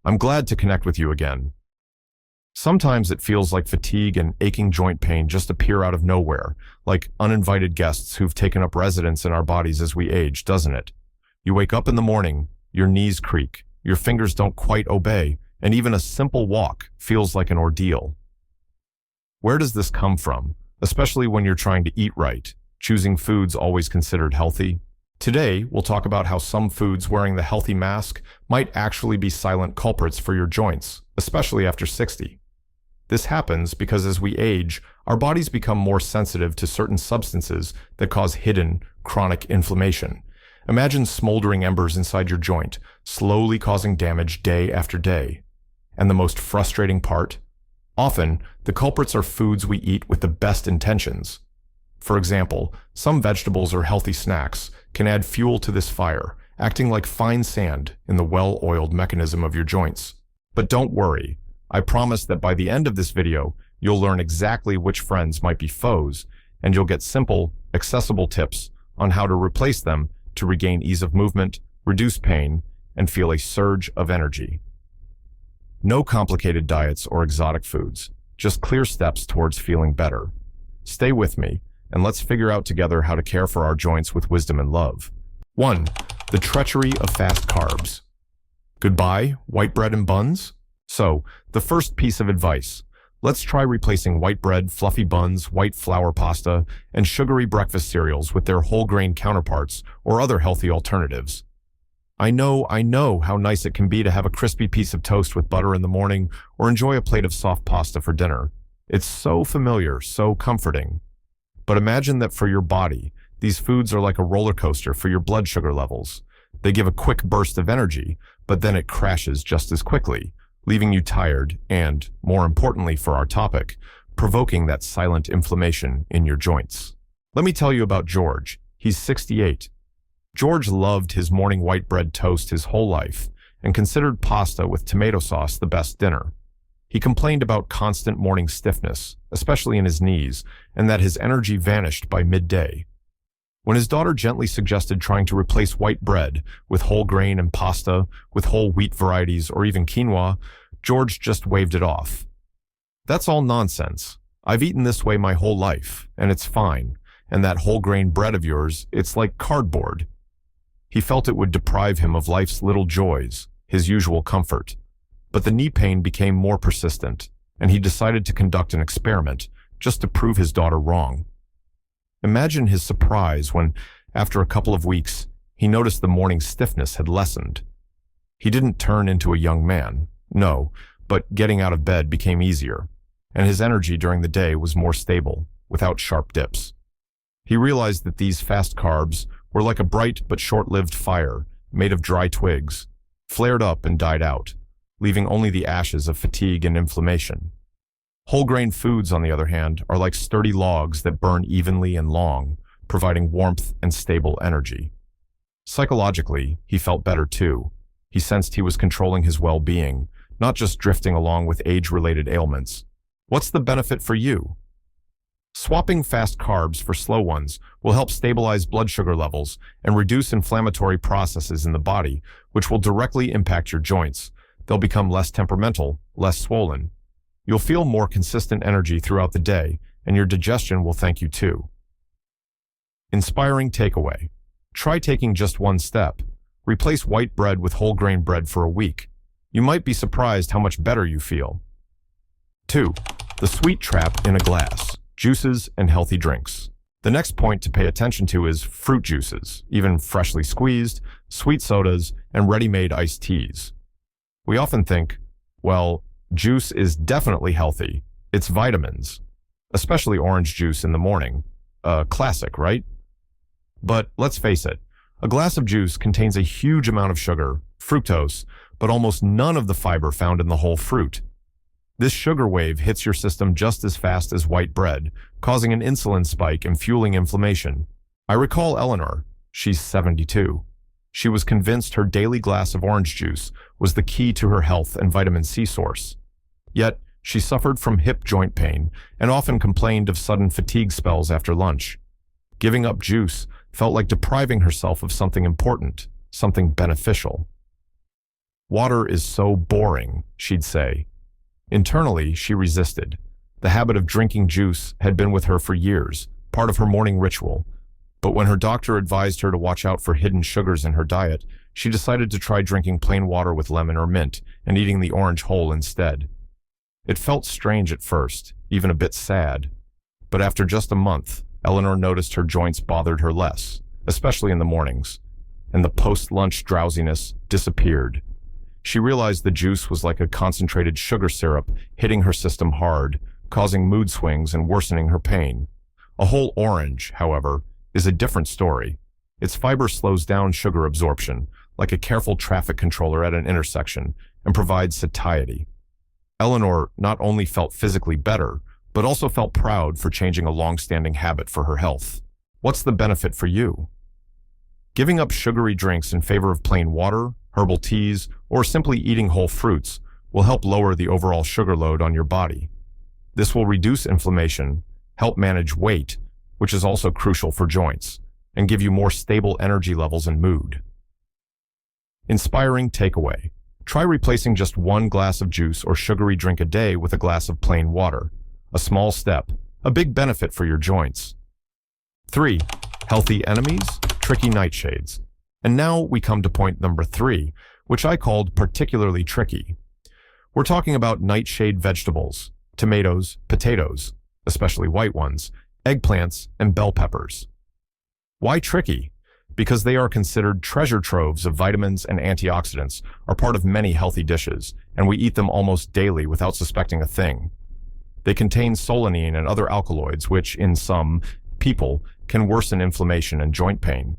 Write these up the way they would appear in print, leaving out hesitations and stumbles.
I'm glad to connect with you again. Sometimes it feels like fatigue and aching joint pain just appear out of nowhere, like uninvited guests who've taken up residence in our bodies as we age, doesn't it? You wake up in the morning, your knees creak, your fingers don't quite obey, and even a simple walk feels like an ordeal. Where does this come from, especially when you're trying to eat right, choosing foods always considered healthy? Today, we'll talk about how some foods wearing the healthy mask might actually be silent culprits for your joints, especially after 60. This happens because as we age, our bodies become more sensitive to certain substances that cause hidden, chronic inflammation. Imagine smoldering embers inside your joint, slowly causing damage day after day. And the most frustrating part? Often, the culprits are foods we eat with the best intentions. For example, some vegetables or healthy snacks can add fuel to this fire, acting like fine sand in the well-oiled mechanism of your joints. But don't worry, I promise that by the end of this video, you'll learn exactly which friends might be foes, and you'll get simple, accessible tips on how to replace them to regain ease of movement, reduce pain, and feel a surge of energy. No complicated diets or exotic foods, just clear steps towards feeling better. Stay with me, and let's figure out together how to care for our joints with wisdom and love. 1. The treachery of fast carbs. Goodbye, white bread and buns? So, the first piece of advice. Let's try replacing white bread, fluffy buns, white flour pasta, and sugary breakfast cereals with their whole grain counterparts or other healthy alternatives. I know how nice it can be to have a crispy piece of toast with butter in the morning or enjoy a plate of soft pasta for dinner. It's so familiar, so comforting. But imagine that for your body, these foods are like a roller coaster for your blood sugar levels. They give a quick burst of energy, but then it crashes just as quickly, leaving you tired and, more importantly for our topic, provoking that silent inflammation in your joints. Let me tell you about George. He's 68. George loved his morning white bread toast his whole life and considered pasta with tomato sauce the best dinner. He complained about constant morning stiffness, especially in his knees, and that his energy vanished by midday. When his daughter gently suggested trying to replace white bread with whole grain and pasta, with whole wheat varieties, or even quinoa, George just waved it off. That's all nonsense. I've eaten this way my whole life, and it's fine. And that whole grain bread of yours, it's like cardboard. He felt it would deprive him of life's little joys, his usual comfort. But the knee pain became more persistent, and he decided to conduct an experiment just to prove his daughter wrong. Imagine his surprise when, after a couple of weeks, he noticed the morning stiffness had lessened. He didn't turn into a young man, no, but getting out of bed became easier, and his energy during the day was more stable, without sharp dips. He realized that these fast carbs were like a bright but short-lived fire made of dry twigs, flared up and died out, leaving only the ashes of fatigue and inflammation. Whole grain foods, on the other hand, are like sturdy logs that burn evenly and long, providing warmth and stable energy. Psychologically, he felt better too. He sensed he was controlling his well-being, not just drifting along with age-related ailments. What's the benefit for you? Swapping fast carbs for slow ones will help stabilize blood sugar levels and reduce inflammatory processes in the body, which will directly impact your joints. They'll become less temperamental, less swollen. You'll feel more consistent energy throughout the day, and your digestion will thank you too. Inspiring takeaway. Try taking just one step. Replace white bread with whole grain bread for a week. You might be surprised how much better you feel. 2. The sweet trap in a glass. Juices and healthy drinks. The next point to pay attention to is fruit juices, even freshly squeezed, sweet sodas, and ready-made iced teas. We often think, well, juice is definitely healthy. It's vitamins, especially orange juice in the morning. Classic, right? But let's face it, a glass of juice contains a huge amount of sugar, fructose, but almost none of the fiber found in the whole fruit. This sugar wave hits your system just as fast as white bread, causing an insulin spike and fueling inflammation. I recall Eleanor, she's 72. She was convinced her daily glass of orange juice was the key to her health and vitamin C source. Yet, she suffered from hip joint pain and often complained of sudden fatigue spells after lunch. Giving up juice felt like depriving herself of something important, something beneficial. "Water is so boring," she'd say. Internally, she resisted. The habit of drinking juice had been with her for years, part of her morning ritual. But when her doctor advised her to watch out for hidden sugars in her diet, she decided to try drinking plain water with lemon or mint and eating the orange whole instead. It felt strange at first, even a bit sad. But after just a month, Eleanor noticed her joints bothered her less, especially in the mornings, and the post-lunch drowsiness disappeared. She realized the juice was like a concentrated sugar syrup hitting her system hard, causing mood swings and worsening her pain. A whole orange, however, is a different story. Its fiber slows down sugar absorption, like a careful traffic controller at an intersection, and provides satiety. Eleanor not only felt physically better, but also felt proud for changing a long-standing habit for her health. What's the benefit for you? Giving up sugary drinks in favor of plain water, herbal teas, or simply eating whole fruits will help lower the overall sugar load on your body. This will reduce inflammation, help manage weight, which is also crucial for joints, and give you more stable energy levels and mood. Inspiring takeaway. Try replacing just one glass of juice or sugary drink a day with a glass of plain water. A small step, a big benefit for your joints. 3. Healthy enemies, tricky nightshades. And now we come to point number 3, which I called particularly tricky. We're talking about nightshade vegetables, tomatoes, potatoes, especially white ones, eggplants, and bell peppers. Why tricky? Because they are considered treasure troves of vitamins and antioxidants, are part of many healthy dishes, and we eat them almost daily without suspecting a thing. They contain solanine and other alkaloids, which, in some people, can worsen inflammation and joint pain.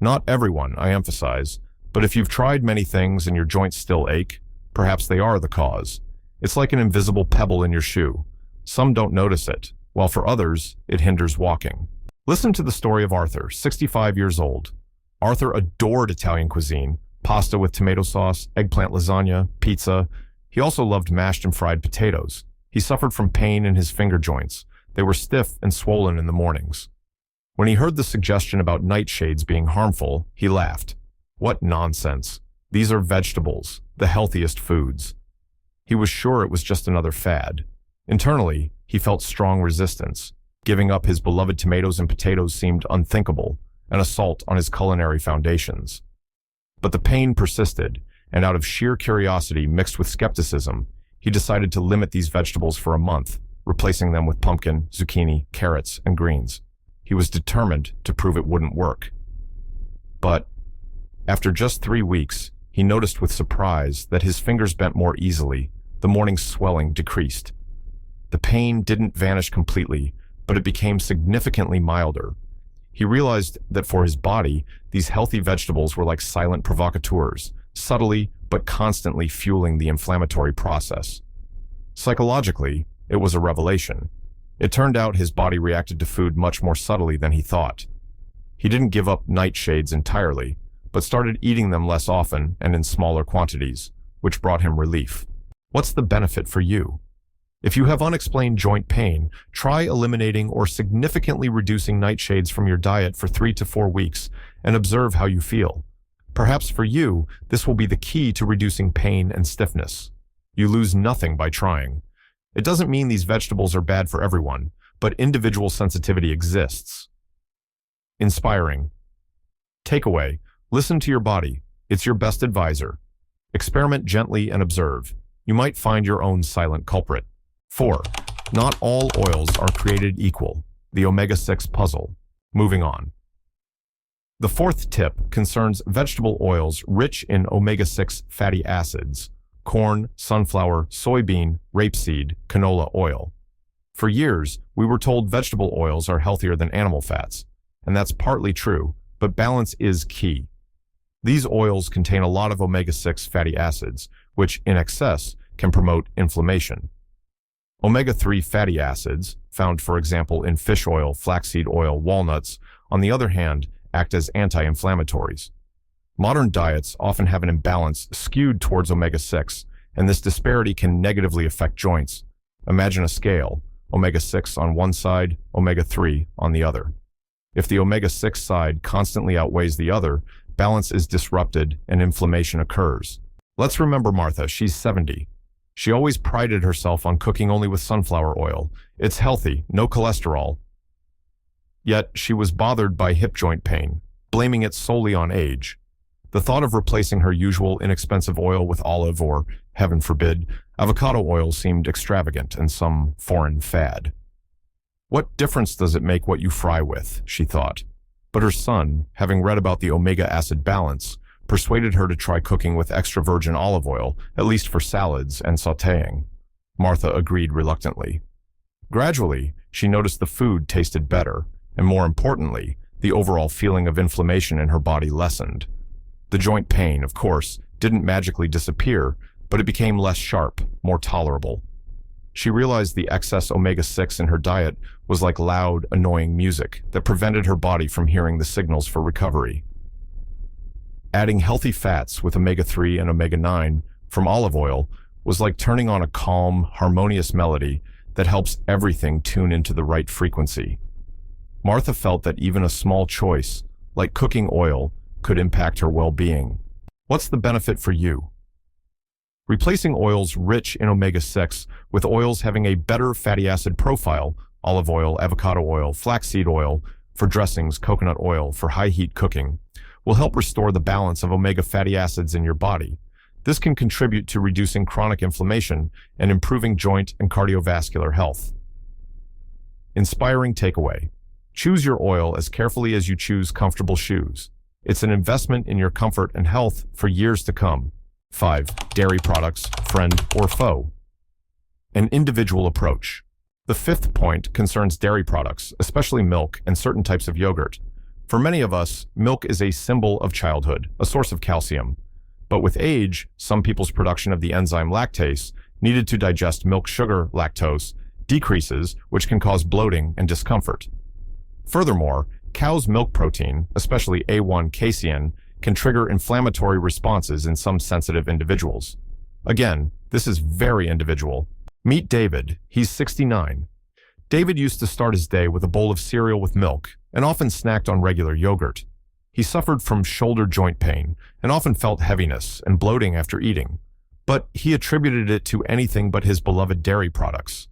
Not everyone, I emphasize, but if you've tried many things and your joints still ache, perhaps they are the cause. It's like an invisible pebble in your shoe. Some don't notice it, while for others, it hinders walking. Listen to the story of Arthur, 65 years old. Arthur adored Italian cuisine, pasta with tomato sauce, eggplant lasagna, pizza. He also loved mashed and fried potatoes. He suffered from pain in his finger joints. They were stiff and swollen in the mornings. When he heard the suggestion about nightshades being harmful, he laughed. What nonsense. These are vegetables, the healthiest foods. He was sure it was just another fad. Internally, he felt strong resistance. Giving up his beloved tomatoes and potatoes seemed unthinkable, an assault on his culinary foundations. But the pain persisted, and out of sheer curiosity mixed with skepticism, he decided to limit these vegetables for a month, replacing them with pumpkin, zucchini, carrots, and greens. He was determined to prove it wouldn't work. But after just 3 weeks, he noticed with surprise that his fingers bent more easily, the morning swelling decreased. The pain didn't vanish completely, but it became significantly milder. He realized that for his body, these healthy vegetables were like silent provocateurs, subtly but constantly fueling the inflammatory process. Psychologically, it was a revelation. It turned out his body reacted to food much more subtly than he thought. He didn't give up nightshades entirely, but started eating them less often and in smaller quantities, which brought him relief. What's the benefit for you? If you have unexplained joint pain, try eliminating or significantly reducing nightshades from your diet for 3 to 4 weeks and observe how you feel. Perhaps for you, this will be the key to reducing pain and stiffness. You lose nothing by trying. It doesn't mean these vegetables are bad for everyone, but individual sensitivity exists. Inspiring. Takeaway: listen to your body. It's your best advisor. Experiment gently and observe. You might find your own silent culprit. 4. Not all oils are created equal. The omega-6 puzzle. Moving on. The 4th tip concerns vegetable oils rich in omega-6 fatty acids: corn, sunflower, soybean, rapeseed, canola oil. For years, we were told vegetable oils are healthier than animal fats, and that's partly true, but balance is key. These oils contain a lot of omega-6 fatty acids, which, in excess, can promote inflammation. Omega-3 fatty acids, found for example in fish oil, flaxseed oil, walnuts, on the other hand, act as anti-inflammatories. Modern diets often have an imbalance skewed towards omega-6, and this disparity can negatively affect joints. Imagine a scale, omega-6 on one side, omega-3 on the other. If the omega-6 side constantly outweighs the other, balance is disrupted and inflammation occurs. Let's remember Martha, she's 70. She always prided herself on cooking only with sunflower oil. It's healthy, no cholesterol. Yet she was bothered by hip joint pain, blaming it solely on age. The thought of replacing her usual inexpensive oil with olive or, heaven forbid, avocado oil seemed extravagant and some foreign fad. What difference does it make what you fry with, she thought. But her son, having read about the omega acid balance, persuaded her to try cooking with extra virgin olive oil, at least for salads and sautéing. Martha agreed reluctantly. Gradually, she noticed the food tasted better, and more importantly, the overall feeling of inflammation in her body lessened. The joint pain, of course, didn't magically disappear, but it became less sharp, more tolerable. She realized the excess omega-6 in her diet was like loud, annoying music that prevented her body from hearing the signals for recovery. Adding healthy fats with omega-3 and omega-9 from olive oil was like turning on a calm, harmonious melody that helps everything tune into the right frequency. Martha felt that even a small choice, like cooking oil, could impact her well-being. What's the benefit for you? Replacing oils rich in omega-6 with oils having a better fatty acid profile, olive oil, avocado oil, flaxseed oil, for dressings, coconut oil, for high-heat cooking, will help restore the balance of omega fatty acids in your body. This can contribute to reducing chronic inflammation and improving joint and cardiovascular health. Inspiring takeaway. Choose your oil as carefully as you choose comfortable shoes. It's an investment in your comfort and health for years to come. 5. Dairy products, friend or foe. An individual approach. The fifth point concerns dairy products, especially milk and certain types of yogurt. For many of us, milk is a symbol of childhood, a source of calcium. But with age, some people's production of the enzyme lactase, needed to digest milk sugar, lactose, decreases, which can cause bloating and discomfort. Furthermore, cow's milk protein, especially A1 casein, can trigger inflammatory responses in some sensitive individuals. Again, this is very individual. Meet David. He's 69. David used to start his day with a bowl of cereal with milk and often snacked on regular yogurt. He suffered from shoulder joint pain and often felt heaviness and bloating after eating, but he attributed it to anything but his beloved dairy products.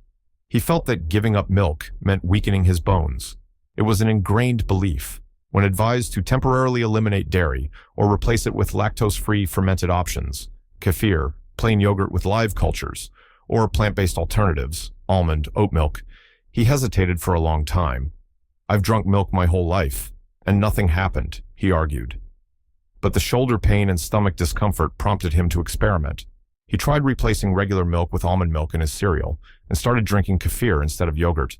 He felt that giving up milk meant weakening his bones. It was an ingrained belief. When advised to temporarily eliminate dairy or replace it with lactose-free fermented options, kefir, plain yogurt with live cultures, or plant-based alternatives, almond, oat milk, he hesitated for a long time. I've drunk milk my whole life, and nothing happened, he argued. But the shoulder pain and stomach discomfort prompted him to experiment. He tried replacing regular milk with almond milk in his cereal and started drinking kefir instead of yogurt.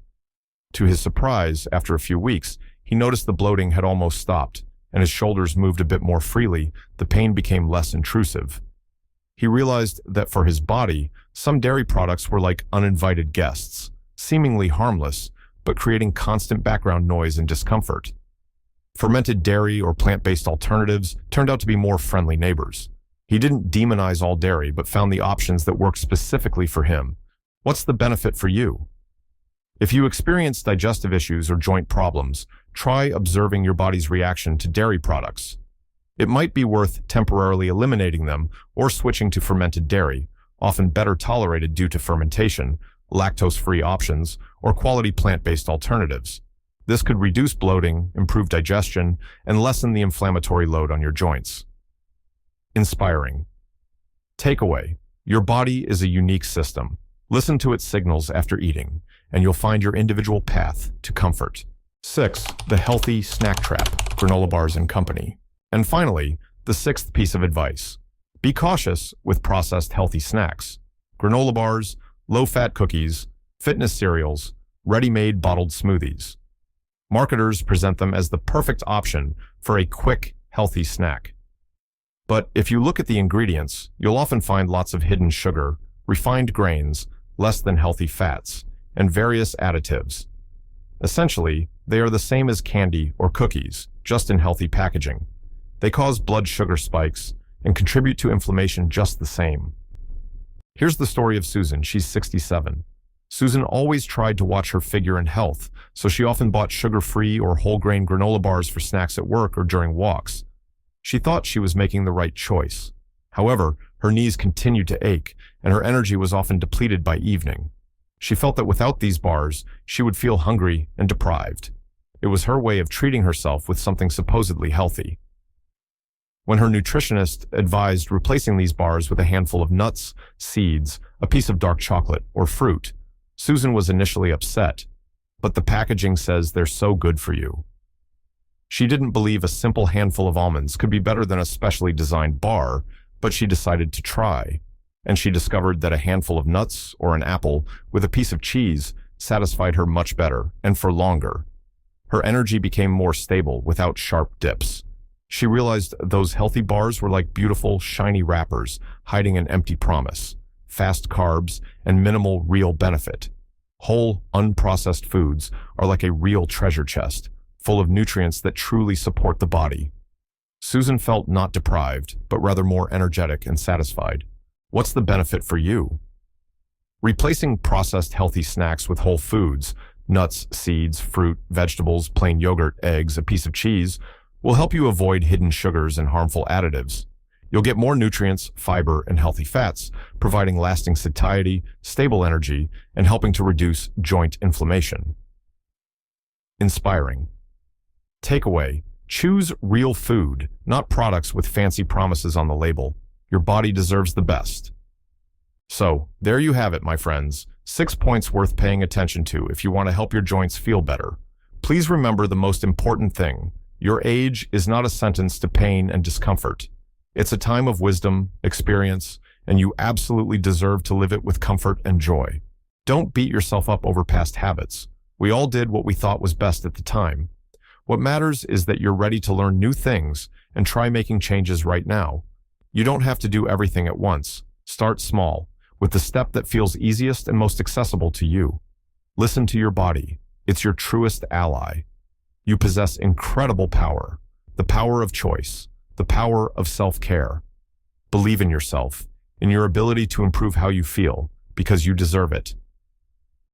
To his surprise, after a few weeks, he noticed the bloating had almost stopped, and his shoulders moved a bit more freely. The pain became less intrusive. He realized that for his body, some dairy products were like uninvited guests, seemingly harmless, but creating constant background noise and discomfort. Fermented dairy or plant-based alternatives turned out to be more friendly neighbors. He didn't demonize all dairy, but found the options that worked specifically for him. What's the benefit for you? If you experience digestive issues or joint problems, try observing your body's reaction to dairy products. It might be worth temporarily eliminating them or switching to fermented dairy, often better tolerated due to fermentation, lactose-free options, or quality plant-based alternatives. This could reduce bloating, improve digestion, and lessen the inflammatory load on your joints. Inspiring. Takeaway. Your body is a unique system. Listen to its signals after eating, and you'll find your individual path to comfort. 6. The healthy snack trap, granola bars and company. And finally, the sixth piece of advice. Be cautious with processed healthy snacks. Granola bars, low-fat cookies, fitness cereals, ready-made bottled smoothies. Marketers present them as the perfect option for a quick, healthy snack. But if you look at the ingredients, you'll often find lots of hidden sugar, refined grains, less than healthy fats, and various additives. Essentially, they are the same as candy or cookies, just in healthy packaging. They cause blood sugar spikes and contribute to inflammation just the same. Here's the story of Susan. She's 67. Susan always tried to watch her figure and health, so she often bought sugar-free or whole-grain granola bars for snacks at work or during walks. She thought she was making the right choice. However, Her knees continued to ache, and her energy was often depleted by evening. She felt that without these bars, she would feel hungry and deprived. It was her way of treating herself with something supposedly healthy. When her nutritionist advised replacing these bars with a handful of nuts, seeds, a piece of dark chocolate, or fruit, Susan was initially upset, but the packaging says they're so good for you. She didn't believe a simple handful of almonds could be better than a specially designed bar, but she decided to try, and she discovered that a handful of nuts or an apple with a piece of cheese satisfied her much better and for longer. Her energy became more stable without sharp dips. She realized those healthy bars were like beautiful, shiny wrappers hiding an empty promise, fast carbs, and minimal real benefit. Whole, unprocessed foods are like a real treasure chest, full of nutrients that truly support the body. Susan felt not deprived, but rather more energetic and satisfied. What's the benefit for you? Replacing processed healthy snacks with whole foods, nuts, seeds, fruit, vegetables, plain yogurt, eggs, a piece of cheese, will help you avoid hidden sugars and harmful additives. You'll get more nutrients, fiber, and healthy fats, providing lasting satiety, stable energy, and helping to reduce joint inflammation. Inspiring. Takeaway: choose real food, not products with fancy promises on the label. Your body deserves the best. So, there you have it, my friends. 6 points worth paying attention to if you want to help your joints feel better. Please remember the most important thing. Your age is not a sentence to pain and discomfort. It's a time of wisdom, experience, and you absolutely deserve to live it with comfort and joy. Don't beat yourself up over past habits. We all did what we thought was best at the time. What matters is that you're ready to learn new things and try making changes right now. You don't have to do everything at once. Start small, with the step that feels easiest and most accessible to you. Listen to your body. It's your truest ally. You possess incredible power, the power of choice, the power of self-care. Believe in yourself, in your ability to improve how you feel, because you deserve it.